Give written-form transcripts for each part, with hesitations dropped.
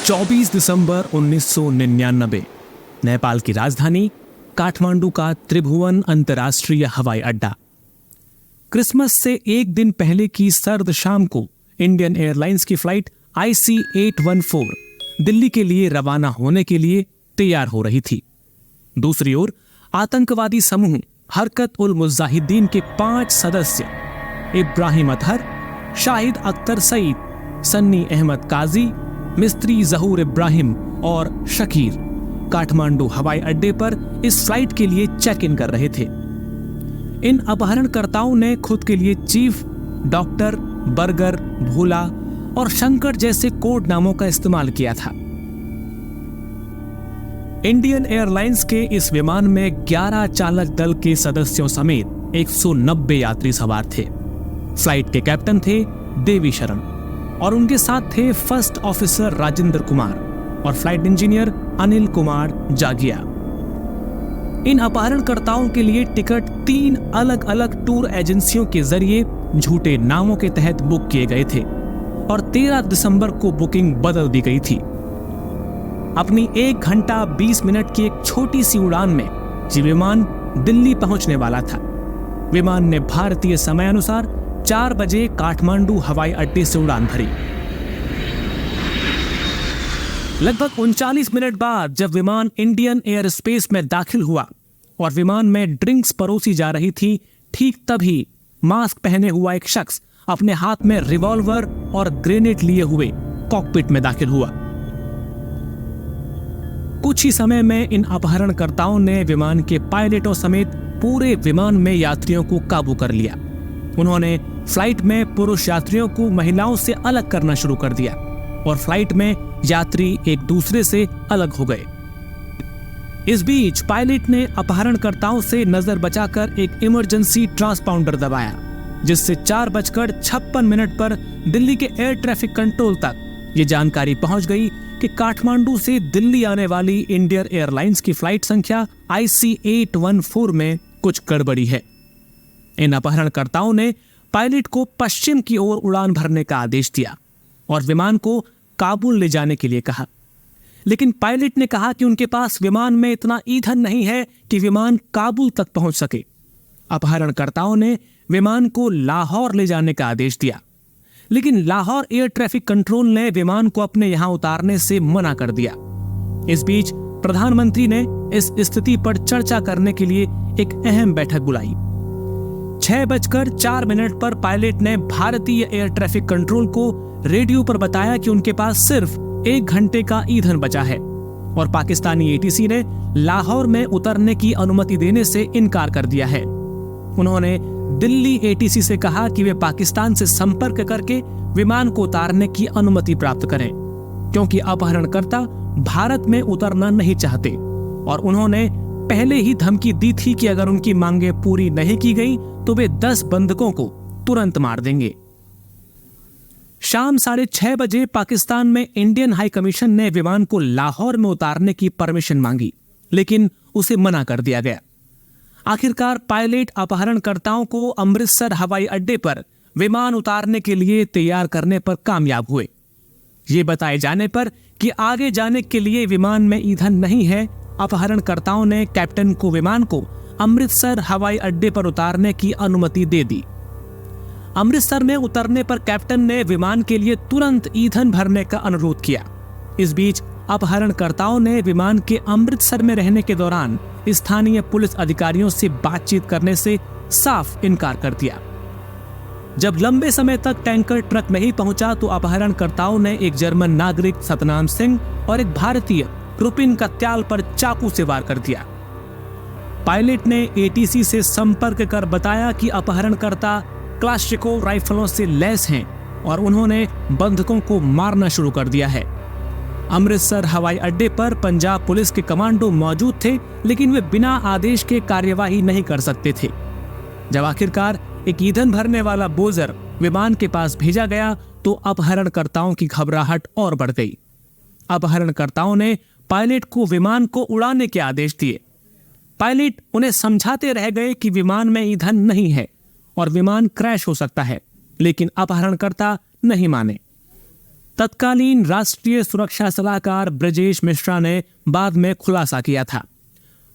24 दिसंबर 1999 नेपाल की राजधानी काठमांडू का त्रिभुवन अंतर्राष्ट्रीय हवाई अड्डा। क्रिसमस से एक दिन पहले की सर्द शाम को इंडियन एयरलाइंस की फ्लाइट IC-814 दिल्ली के लिए रवाना होने के लिए तैयार हो रही थी। दूसरी ओर आतंकवादी समूह हरकत उल मुजाहिदीन के 5 सदस्य इब्राहिम अतहर, शाहिद अख्तर सईद, सन्नी अहमद काजी, मिस्त्री जहूर इब्राहिम और शकीर काठमांडू हवाई अड्डे पर इस फ्लाइट के लिए चेक इन कर रहे थे। इन अपहरणकर्ताओं ने खुद के लिए चीफ, डॉक्टर, बर्गर, भोला और शंकर जैसे कोड नामों का इस्तेमाल किया था। इंडियन एयरलाइंस के इस विमान में 11 चालक दल के सदस्यों समेत 190 यात्री सवार थे। फ्लाइट के कैप्टन थे देवी शरण और उनके साथ थे फर्स्ट ऑफिसर राजेंद्र कुमार और फ्लाइट इंजीनियर अनिल कुमार जागिया। इन अपहरणकर्ताओं के लिए टिकट 3 अलग अलग टूर एजेंसियों के जरिए झूठे नामों के तहत बुक किए गए थे और 13 दिसंबर को बुकिंग बदल दी गई थी। अपनी 1 घंटा 20 मिनट की एक छोटी सी उड़ान में ये विमान दिल्ली पहुंचने वाला था। विमान ने भारतीय समय अनुसार 4 बजे काठमांडू हवाई अड्डे से उड़ान भरी। लगभग 39 मिनट बाद जब विमान इंडियन एयर स्पेस में दाखिल हुआ और विमान में ड्रिंक्स परोसी जा रही थी, ठीक तभी मास्क पहने हुआ एक शख्स अपने हाथ में रिवॉल्वर और ग्रेनेड लिए हुए कॉकपिट में दाखिल हुआ। कुछ ही समय में इन अपहरणकर्ताओं ने विमान के पायलटों समेत पूरे विमान में यात्रियों को काबू कर लिया। उन्होंने फ्लाइट में पुरुष यात्रियों को महिलाओं से अलग करना शुरू कर दिया और फ्लाइट में यात्री एक दूसरे से अलग हो गए। इस बीच पायलट ने अपहरणकर्ताओं से नजर बचाकर एक इमरजेंसी ट्रांसपाउंडर दबाया, जिससे 4:56 पर दिल्ली के एयर ट्रैफिक कंट्रोल तक ये जानकारी पहुंच गई कि काठमांडू से दिल्ली आने वाली इंडियन एयरलाइंस की फ्लाइट संख्या IC-814 में कुछ गड़बड़ी है। इन अपहरणकर्ताओं ने पायलट को पश्चिम की ओर उड़ान भरने का आदेश दिया और विमान को काबुल ले जाने के लिए कहा, लेकिन पायलट ने कहा कि उनके पास विमान में इतना ईंधन नहीं है कि विमान काबुल तक पहुंच सके। अपहरणकर्ताओं ने विमान को लाहौर ले जाने का आदेश दिया, लेकिन लाहौर एयर ट्रैफिक कंट्रोल ने विमान को अपने यहां उतारने से मना कर दिया। इस बीच प्रधानमंत्री ने इस स्थिति पर चर्चा करने के लिए एक अहम बैठक बुलाई। 6:04 पर पायलट ने भारतीय एयर ट्रैफिक कंट्रोल को रेडियो पर बताया कि उनके पास सिर्फ 1 घंटे का ईंधन बचा है और पाकिस्तानी ATC ने लाहौर में उतरने की अनुमति देने से इनकार कर दिया है। उन्होंने दिल्ली ATC से कहा कि वे पाकिस्तान से संपर्क करके विमान को उतारने की अनुमति प्राप्त करें, क्योंकि अपहरणकर्ता भारत में उतरना नहीं चाहते और उन्होंने पहले ही धमकी दी थी कि अगर उनकी मांगें पूरी नहीं की गई तो वे 10 बंधकों को तुरंत मार देंगे। शाम 6:30 बजे पाकिस्तान में इंडियन हाई कमीशन ने विमान को लाहौर में उतारने की परमिशन मांगी, लेकिन उसे मना कर दिया गया। आखिरकार पायलट अपहरणकर्ताओं को अमृतसर हवाई अड्डे पर विमान उतारने के लिए तैयार करने पर कामयाब हुए। ये बताए जाने पर कि आगे जाने के लिए विमान में ईंधन नहीं है, अपहरणकर्ताओं ने कैप्टन को विमान को अमृतसर हवाई अड्डे पर उतारने की अनुमति दे दी। अमृतसर में उतरने पर कैप्टन ने विमान के लिए तुरंत ईंधन भरने का अनुरोध किया। इस बीच अपहरणकर्ताओं ने विमान के अमृतसर में रहने के दौरान स्थानीय पुलिस अधिकारियों से बातचीत करने से साफ इनकार कर दिया। जब लंबे समय तक टैंकर ट्रक नहीं पहुंचा तो अपहरणकर्ताओं ने एक जर्मन नागरिक सतनाम सिंह और एक भारतीय रुपिन कत्याल पर चाकू से वार कर दिया। पायलट ने ATC से संपर्क कर बताया कि अपहरणकर्ता क्लाश्चिकोव राइफलों से लैस हैं और उन्होंने बंधकों को मारना शुरू कर दिया है। अमृतसर हवाई अड्डे पर पंजाब पुलिस के कमांडो मौजूद थे, लेकिन वे बिना आदेश के कार्यवाही नहीं कर सकते थे। जब आखिरकार एक ईंधन भरने वाला बोजर विमान के पास भेजा गया तो अपहरणकर्ताओं की घबराहट और बढ़ गई। अपहरणकर्ताओं ने पायलट को विमान को उड़ाने के आदेश दिए। पायलट उन्हें समझाते रह गए कि विमान में ईंधन नहीं है और विमान क्रैश हो सकता है, लेकिन अपहरणकर्ता नहीं माने। तत्कालीन राष्ट्रीय सुरक्षा सलाहकार ब्रजेश मिश्रा ने बाद में खुलासा किया था।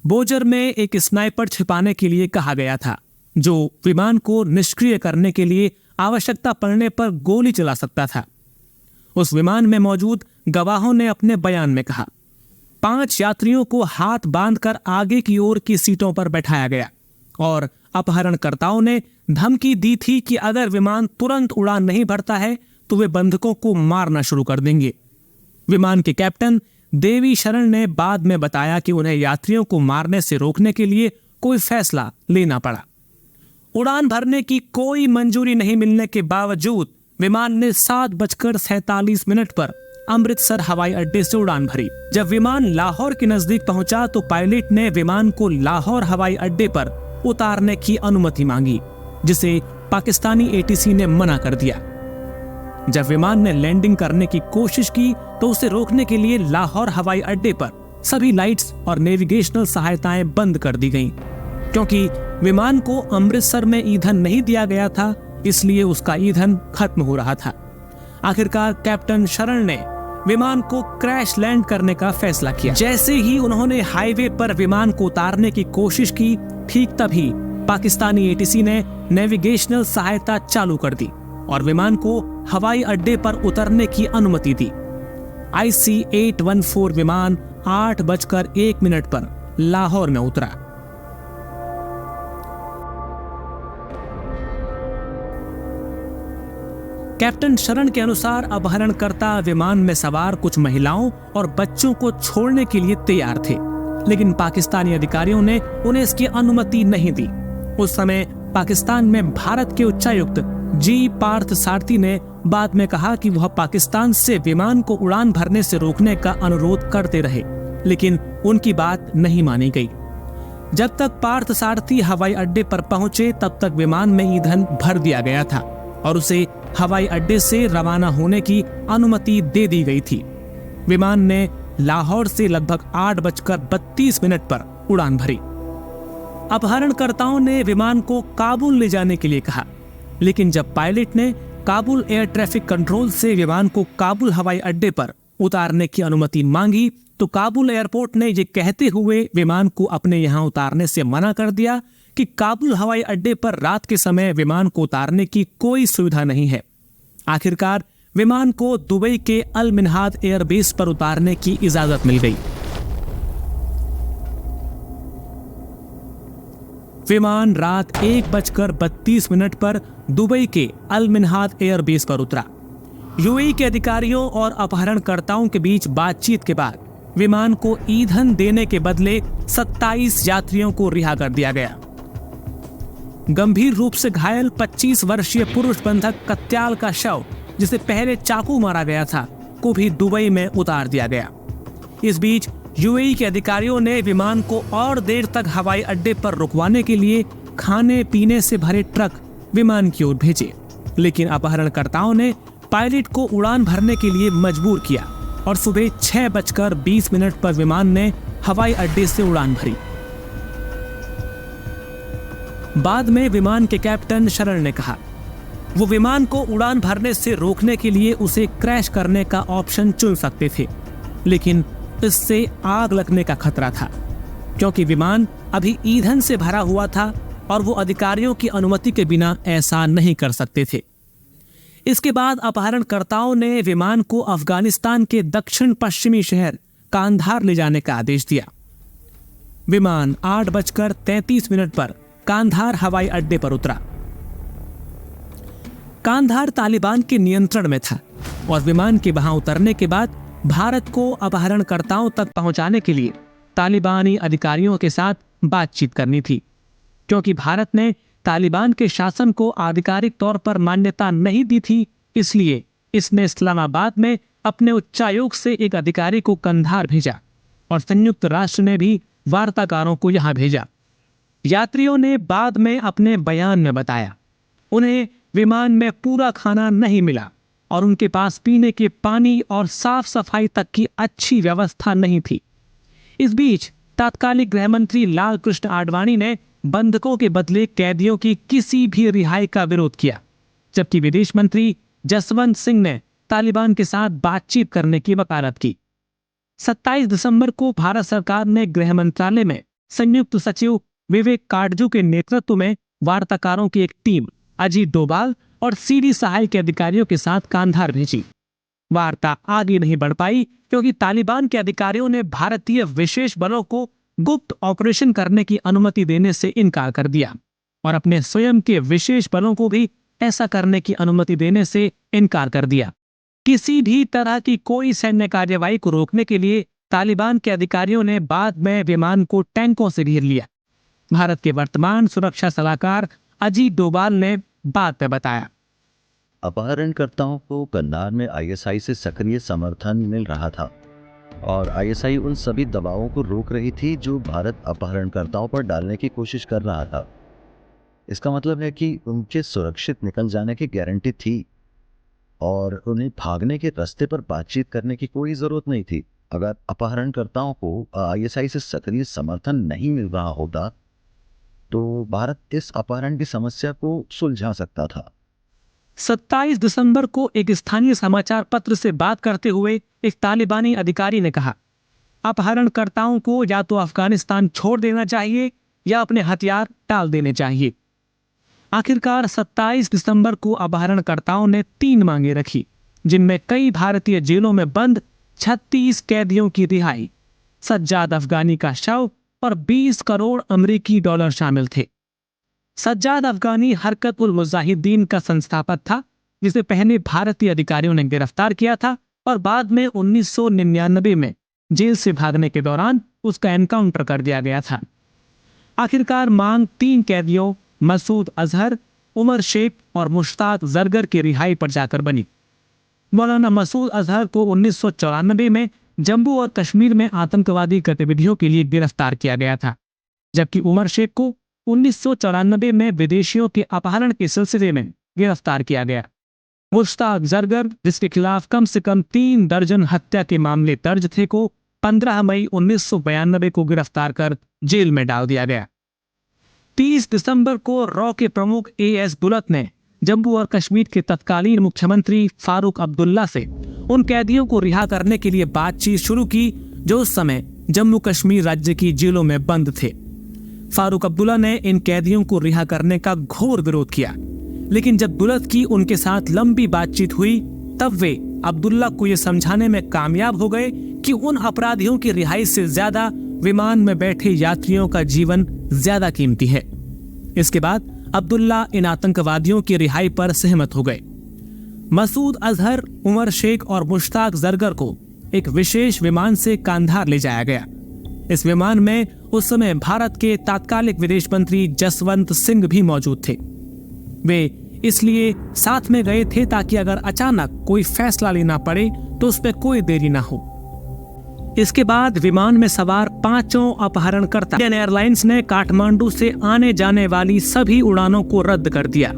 बोजर में एक स्नाइपर छिपाने के लिए कहा गया था, जो विमान को निष्क्रिय करने के लिए आवश्यकता पड़ने पर गोली चला सकता था। उस विमान में मौजूद गवाहों ने अपने बयान में कहा, 5 यात्रियों को हाथ बांधकर आगे की ओर की सीटों पर बैठाया गया और अपहरणकर्ताओं ने धमकी दी थी कि अगर विमान तुरंत उड़ान नहीं भरता है तो वे बंधकों को मारना शुरू कर देंगे। विमान के कैप्टन देवी शरण ने बाद में बताया कि उन्हें यात्रियों को मारने से रोकने के लिए कोई फैसला लेना पड़ा। उड़ान भरने की कोई मंजूरी नहीं मिलने के बावजूद विमान ने 7:47 पर अमृतसर हवाई अड्डे से उड़ान भरी। जब विमान लाहौर के नजदीक पहुंचा तो पायलट ने विमान को लाहौर हवाई अड्डे पर उतारने की अनुमति मांगी, जिसे पाकिस्तानी एटीसी ने मना कर दिया। जब विमान ने लैंडिंग करने की कोशिश की तो उसे रोकने के लिए लाहौर हवाई अड्डे पर सभी लाइट्स और नेविगेशनल सहायताएं बंद कर दी गईं। क्योंकि विमान को अमृतसर में ईंधन नहीं दिया गया था, इसलिए उसका ईंधन खत्म हो रहा था। आखिरकार कैप्टन शरण ने विमान को क्रैश लैंड करने का फैसला किया। जैसे ही उन्होंने हाईवे पर विमान को उतारने की कोशिश की, ठीक तभी पाकिस्तानी एटीसी ने नेविगेशनल सहायता चालू कर दी और विमान को हवाई अड्डे पर उतरने की अनुमति दी। IC-814 विमान 8:01 पर लाहौर में उतरा। कैप्टन शरण के अनुसार अपहरणकर्ता विमान में सवार कुछ महिलाओं और बच्चों को छोड़ने के लिए तैयार थे, लेकिन पाकिस्तानी अधिकारियों ने उन्हें इसकी अनुमति नहीं दी। उस समय पाकिस्तान में भारत के उच्चायुक्त जी पार्थ सारथी ने बाद में कहा कि वह पाकिस्तान से विमान को उड़ान भरने से रोकने का अनुरोध करते रहे, लेकिन उनकी बात नहीं मानी गई। जब तक पार्थ सारथी हवाई अड्डे पर पहुंचे तब तक विमान में ईंधन भर दिया गया था और उसे हवाई अड्डे से रवाना होने की अनुमति दे दी गई थी। विमान ने लाहौर से लगभग 8:32 पर उड़ान भरी। अपहरणकर्ताओं ने विमान को काबुल ले जाने के लिए कहा, लेकिन जब पायलट ने काबुल एयर ट्रैफिक कंट्रोल से विमान को काबुल हवाई अड्डे पर उतारने की अनुमति मांगी तो काबुल एयरपोर्ट ने ये कहते हुए विमान को अपने यहां उतारने से मना कर दिया कि काबुल हवाई अड्डे पर रात के समय विमान को उतारने की कोई सुविधा नहीं है। आखिरकार विमान को दुबई के अल मिन्हाद एयरबेस पर उतारने की इजाजत मिल गई। विमान रात 1:32 पर दुबई के अल मिन्हाद एयरबेस पर उतरा। यूएई के अधिकारियों और अपहरणकर्ताओं के बीच बातचीत के बाद विमान को ईंधन देने के बदले 27 यात्रियों को रिहा कर दिया गया। गंभीर रूप से घायल 25 वर्षीय पुरुष बंधक कत्याल का शव, जिसे पहले चाकू मारा गया था, को भी दुबई में उतार दिया गया। इस बीच यूएई के अधिकारियों ने विमान को और देर तक हवाई अड्डे पर रुकवाने के लिए खाने पीने से भरे ट्रक विमान की ओर भेजे, लेकिन अपहरणकर्ताओं ने पायलट को उड़ान भरने के लिए मजबूर किया और सुबह 6:20 पर विमान ने हवाई अड्डे से उड़ान भरी। बाद में विमान के कैप्टन शरण ने कहा, वो विमान को उड़ान भरने से रोकने के लिए उसे क्रैश करने का ऑप्शन चुन सकते थे, लेकिन इससे आग लगने का खतरा था, क्योंकि विमान अभी ईंधन से भरा हुआ था और वो अधिकारियों की अनुमति के बिना ऐसा नहीं कर सकते थे। इसके बाद अपहरणकर्ताओं ने विमान को अफगानिस्तान के दक्षिण पश्चिमी शहर कांधार ले जाने का आदेश दिया। विमान 8:33 पर कांधार हवाई अड्डे पर उतरा। कांधार तालिबान के नियंत्रण में था और विमान के वहां उतरने के बाद भारत को अपहरणकर्ताओं तक पहुंचाने के लिए तालिबानी अधिकारियों के साथ बातचीत करनी थी। क्योंकि भारत ने तालिबान के शासन को आधिकारिक तौर पर मान्यता नहीं दी थी, इसलिए इसने इस्लामाबाद में अपने उच्चायोग से एक अधिकारी को कंधार भेजा और संयुक्त राष्ट्र ने भी वार्ताकारों को यहां भेजा। यात्रियों ने बाद में अपने बयान में बताया, उन्हें विमान में पूरा खाना नहीं मिला और उनके पास पीने के पानी और साफ सफाई तक की अच्छी व्यवस्था नहीं थी। इस बीच तत्कालीन गृह मंत्री लाल कृष्ण आडवाणी ने बंधकों के बदले कैदियों की किसी भी रिहाई का विरोध किया, जबकि विदेश मंत्री जसवंत सिंह ने तालिबान के साथ बातचीत करने की वकालत की। 27 दिसंबर को भारत सरकार ने गृह मंत्रालय में संयुक्त सचिव विवेक काटजू के नेतृत्व में वार्ताकारों की एक टीम अजीत डोभाल और सीडी सहाय के अधिकारियों के साथ कांधार भेजी। वार्ता आगे नहीं बढ़ पाई क्योंकि तालिबान के अधिकारियों ने भारतीय विशेष बलों को गुप्त ऑपरेशन करने की अनुमति देने से इनकार कर दिया और अपने स्वयं के विशेष बलों को भी ऐसा करने की अनुमति देने से इनकार कर दिया। किसी भी तरह की कोई सैन्य कार्यवाही को रोकने के लिए तालिबान के अधिकारियों ने बाद में विमान को टैंकों से घेर लिया। भारत के वर्तमान सुरक्षा सलाहकार अजीत डोभाल ने बाद में बताया, अपहरणकर्ताओं को कन्नार में आईएसआई से सक्रिय समर्थन मिल रहा था और आईएसआई उन सभी दबावों को रोक रही थी जो भारत अपहरणकर्ताओं पर डालने की कोशिश कर रहा था। इसका मतलब है कि उनके सुरक्षित निकल जाने की गारंटी थी और उन्हें भागने के रास्ते पर बातचीत करने की कोई जरूरत नहीं थी। अगर अपहरणकर्ताओं को आईएसआई से सक्रिय समर्थन नहीं मिल रहा होता तो भारत इस अपहरण की समस्या को सुलझा सकता था। 27 दिसंबर को एक स्थानीय समाचार पत्र से बात करते हुए एक तालिबानी अधिकारी ने कहा, अपहरणकर्ताओं को या तो अफगानिस्तान छोड़ देना चाहिए या अपने हथियार टाल देने चाहिए। आखिरकार 27 दिसंबर को अपहरणकर्ताओं ने 3 मांगे रखी, जिनमें कई भारतीय जेलों में बंद 36 कैदियों की रिहाई, सज्जाद अफगानी का शव और 20 करोड़ अमेरिकी डॉलर शामिल थे। सज्जाद अफगानी हरकत उल मुजाहिदीन का संस्थापक था, जिसे पहले भारतीय अधिकारियों ने गिरफ्तार किया था और बाद में 1999 में जेल से भागने के दौरान उसका एनकाउंटर कर दिया गया था। आखिरकार मांग 3 कैदियों मसूद अजहर, उमर शेख और मुश्ताक जरगर की रिहाई पर जाकर बनी। मौलाना मसूद अजहर को 1994 में जम्मू और कश्मीर में आतंकवादी गतिविधियों के लिए गिरफ्तार किया गया था, जबकि उमर शेख को 1994 में विदेशियों के अपहरण के सिलसिले में गिरफ्तार किया गया। मुश्ताक जरगर, जिसके खिलाफ कम से कम 3 दर्जन हत्या के मामले दर्ज थे, को 15 मई 1992 को गिरफ्तार कर जेल में डाल दिया गया। 30 दिसंबर को रॉ के प्रमुख एएस बुलत ने जम्मू और कश्मीर के तत्कालीन मुख्यमंत्री फारूक अब्दुल्ला से उन कैदियों को रिहा करने के लिए बातचीत शुरू की जो उस समय जम्मू कश्मीर राज्य की जेलों में बंद थे। फारूक अब्दुल्ला ने इन कैदियों को रिहा करने का घोर विरोध किया, लेकिन जब बुलत की उनके साथ लंबी बातचीत हुई तब वे अब्दुल्ला को यह समझाने में कामयाब हो गए कि उन अपराधियों की रिहाई से ज्यादा विमान में बैठे यात्रियों का जीवन ज्यादा कीमती है। इसके बाद अब्दुल्ला इन आतंकवादियों की रिहाई पर सहमत हो गए। मसूद अजहर, उमर शेख और मुश्ताक जरगर को एक विशेष विमान से कांधार ले जाया गया। इस विमान में उस समय भारत के तत्कालिक विदेश मंत्री जसवंत सिंह भी मौजूद थे। वे इसलिए साथ में गए थे ताकि अगर अचानक कोई फैसला लेना पड़े तो उस पर कोई देरी ना हो। इसके बाद विमान में सवार 5 अपहरणकर्ता इंडियन एयरलाइंस ने काठमांडू से आने जाने वाली सभी उड़ानों को रद्द कर दिया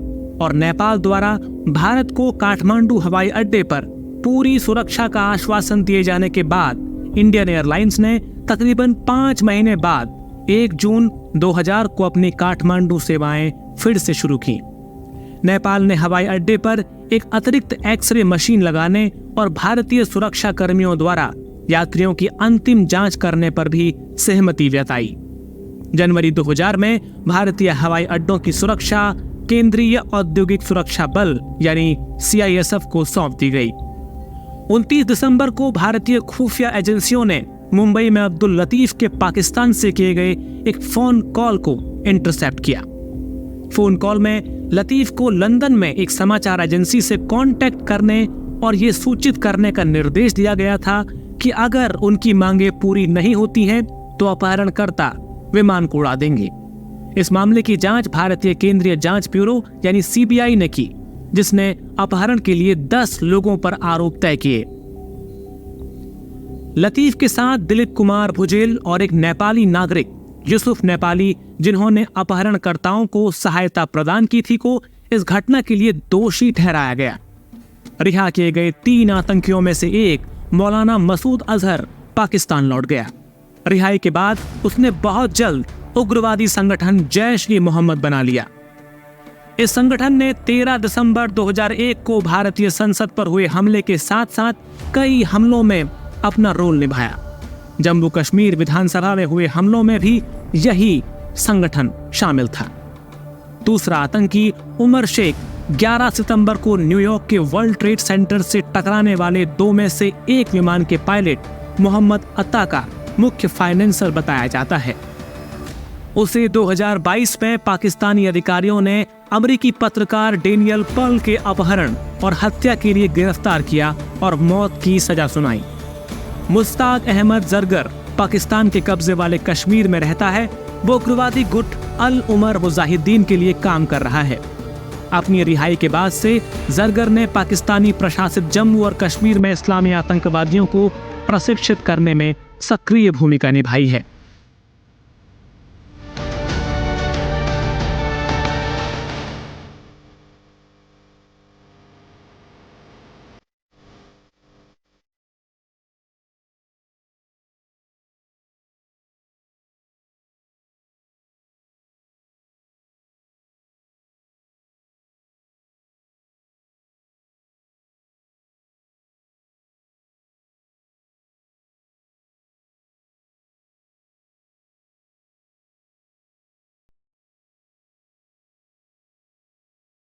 और नेपाल द्वारा भारत को काठमांडू हवाई अड्डे पर पूरी सुरक्षा का आश्वासन दिए जाने के बाद इंडियन एयरलाइंस ने तकरीबन 5 महीने बाद 1 जून 2000 को अपनी काठमांडू सेवाएं फिर से शुरू की। नेपाल ने हवाई अड्डे पर एक अतिरिक्त एक्सरे मशीन लगाने और भारतीय सुरक्षा कर्मियों द्वारा यात्रियों की अंतिम जांच करने पर भी सहमति जताई। जनवरी 2000 में भारतीय हवाई अड्डों की सुरक्षा केंद्रीय औद्योगिक सुरक्षा बल यानी CISF को सौंप दी गई। 29 दिसंबर को भारतीय खुफिया एजेंसियों ने मुंबई में अब्दुल लतीफ के पाकिस्तान से किए गए एक फोन कॉल को इंटरसेप्ट किया। फोन कॉल में लतीफ को लंदन में एक समाचार एजेंसी से कांटेक्ट करने और ये सूचित करने का निर्देश दिया गया था कि अगर उनकी मांगे पूरी नहीं होती हैं तो अपहरणकर्ता विमान को उड़ा देंगे। इस मामले की जांच भारतीय केंद्रीय जांच ब्यूरो यानी CBI ने की, जिसने अपहरण के लिए 10 लोगों पर आरोप तय किए। लतीफ के साथ दिलीप कुमार भुजेल और एक नेपाली नागरिक यूसुफ नेपाली, जिन्होंने अपहरणकर्ताओं को सहायता प्रदान की थी, को इस घटना के लिए दोषी ठहराया गया। रिहा किए गए 3 आतंकियों में से एक मौलाना मसूद अजहर पाकिस्तान लौट गया। रिहाई के बाद उसने बहुत जल्द उग्रवादी संगठन जैश-ए-मोहम्मद बना लिया। इस संगठन ने 13 दिसंबर 2001 को भारतीय संसद पर हुए हमले के साथ साथ कई हमलों में अपना रोल निभाया। जम्मू कश्मीर विधानसभा में हुए हमलों में भी यही संगठन शामिल था। दूसरा आतंकी उमर शेख 11 सितंबर को न्यूयॉर्क के वर्ल्ड ट्रेड सेंटर से टकराने वाले 2 में से एक विमान के पायलट मोहम्मद अत्ता का मुख्य फाइनेंसर बताया जाता है। उसे 2022 में पाकिस्तानी अधिकारियों ने अमेरिकी पत्रकार डेनियल पर्ल के अपहरण और हत्या के लिए गिरफ्तार किया और मौत की सजा सुनाई। मुश्ताक अहमद जरगर पाकिस्तान के कब्जे वाले कश्मीर में रहता है। वो उग्रवादी गुट अल उमर मुजाहिदीन के लिए काम कर रहा है। अपनी रिहाई के बाद से जरगर ने पाकिस्तानी प्रशासित जम्मू और कश्मीर में इस्लामी आतंकवादियों को प्रशिक्षित करने में सक्रिय भूमिका निभाई है।